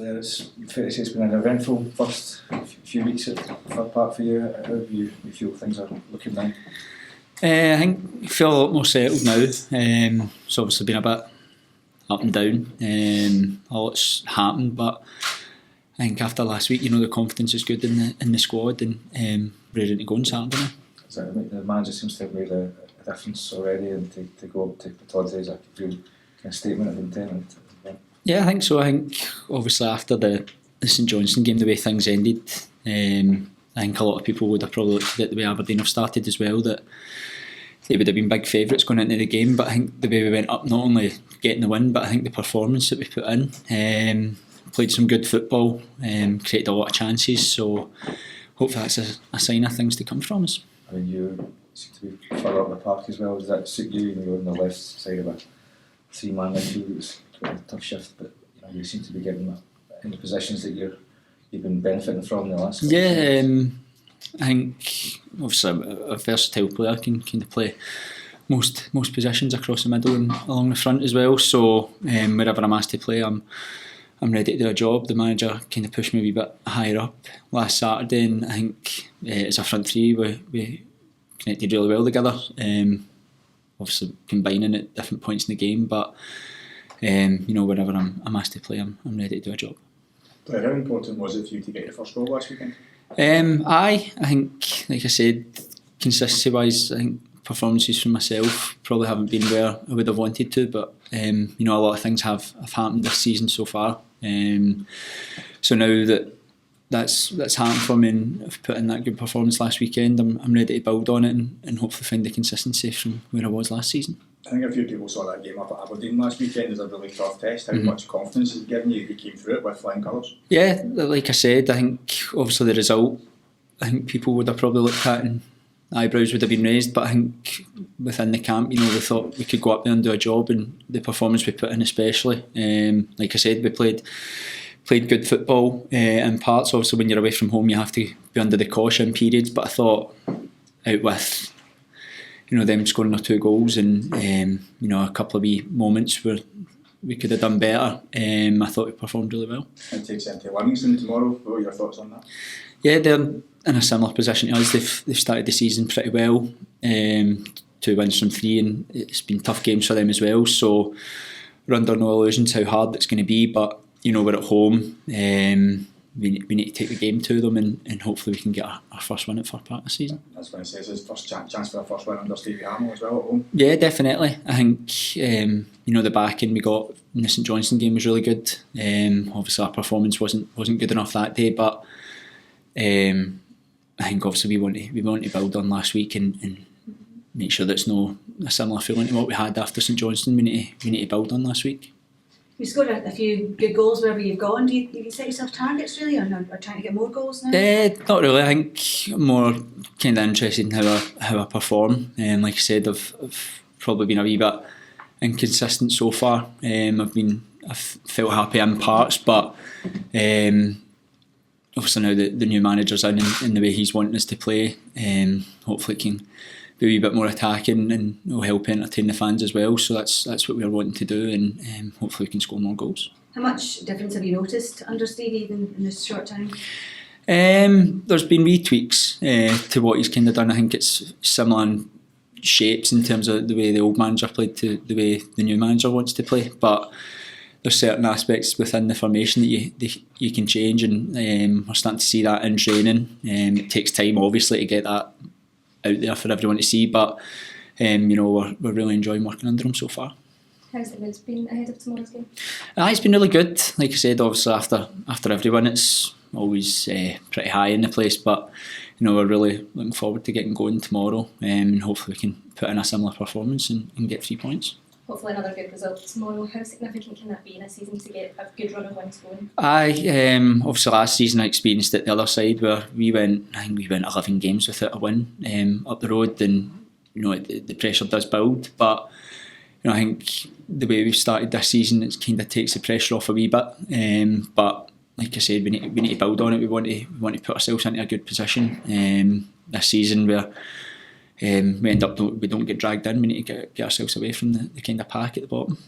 Blair, it's fair to say it's been an eventful first few weeks at Fir Park for you. How do you feel things are looking now? I think I feel a lot more settled now. It's obviously been a bit up and down. A lot's happened, but I think after last week, the confidence is good in the squad, and ready to go on Saturday now. The manager seems to have made a difference already, and to go up to Pittodrie is a real kind of statement of intent. Yeah, I think so. I think obviously after the St Johnstone game, the way things ended, I think a lot of people would have probably looked at it the way Aberdeen have started as well, that they would have been big favourites going into the game. But I think the way we went up, not only getting the win, but I think the performance that we put in, played some good football, created a lot of chances. So hopefully that's a sign of things to come from us. I mean, you seem to be further up the park as well. Does that suit you? You're on the left side of a three-man midfield. It's quite a tough shift, but you seem to be getting in the positions that you've been benefiting from in the last couple of years. I think obviously a versatile player can kind of play most positions across the middle and along the front as well. So wherever I'm asked to play, I'm ready to do a job. The manager kind of pushed me a wee bit higher up last Saturday, and I think as a front three we connected really well together. Obviously combining at different points in the game, but wherever I'm asked to play, I'm ready to do a job. Blair, how important was it for you to get your first goal last weekend? I think, like I said, consistency wise, I think performances from myself probably haven't been where I would have wanted to, but a lot of things have happened this season so far. So now that's happened for me, and I've put in that good performance last weekend, I'm ready to build on it and hopefully find the consistency from where I was last season. I think a few people saw that game up at Aberdeen last weekend as a really tough test. How much confidence has it given you? You came through it with flying colours. Yeah, like I said, I think obviously the result, I think people would have probably looked at and eyebrows would have been raised, but I think within the camp, we thought we could go up there and do a job, and the performance we put in especially. Like I said, we played good football in parts. Obviously when you're away from home you have to be under the caution periods, but I thought out with them scoring their 2 goals and a couple of wee moments where we could have done better, I thought we performed really well. It takes into Livingston tomorrow. What are your thoughts on that? Yeah, they're in a similar position to us. They've started the season pretty well, 2 wins from 3, and it's been tough games for them as well, so we're under no illusions how hard it's going to be, but we're at home. We need to take the game to them, and hopefully we can get our first win at Fir Park this season. That's what I say, it's his first chance for a first win under Stevie Hamill as well at home. Yeah, definitely. I think the backing we got in the St Johnstone game was really good. Obviously our performance wasn't good enough that day, but I think obviously we want to build on last week and make sure that it's no a similar feeling to what we had after St Johnstone. We need to build on last week. You scored a few good goals wherever you've gone. Do you set yourself targets really, or trying to get more goals now? Not really. I think I'm more kind of interested in how I perform. Like I said, I've probably been a wee bit inconsistent so far. I've felt happy in parts, but obviously now the new manager's in the way he's wanting us to play, hopefully it can be a wee bit more attacking and will help entertain the fans as well. So that's what we're wanting to do, and hopefully we can score more goals. How much difference have you noticed under Stevie even in this short time? There's been wee tweaks to what he's kind of done. I think it's similar in shapes in terms of the way the old manager played to the way the new manager wants to play, but there's certain aspects within the formation that you can change, and we're starting to see that in training. It takes time obviously to get that out there for everyone to see, but we're really enjoying working under him so far. How's the mood been ahead of tomorrow's game? It's been really good. Like I said, obviously after every win it's always pretty high in the place, but we're really looking forward to getting going tomorrow, and hopefully we can put in a similar performance and get 3 points. Hopefully another good result tomorrow. How significant can that be in a season to get a good run of wins going? Obviously last season I experienced it the other side where we went 11 games without a win up the road, and the pressure does build, but I think the way we've started this season, it kind of takes the pressure off a wee bit, but like I said, we need to build on it. We want to put ourselves into a good position this season where we don't get dragged in. We need to get ourselves away from the kind of pack at the bottom.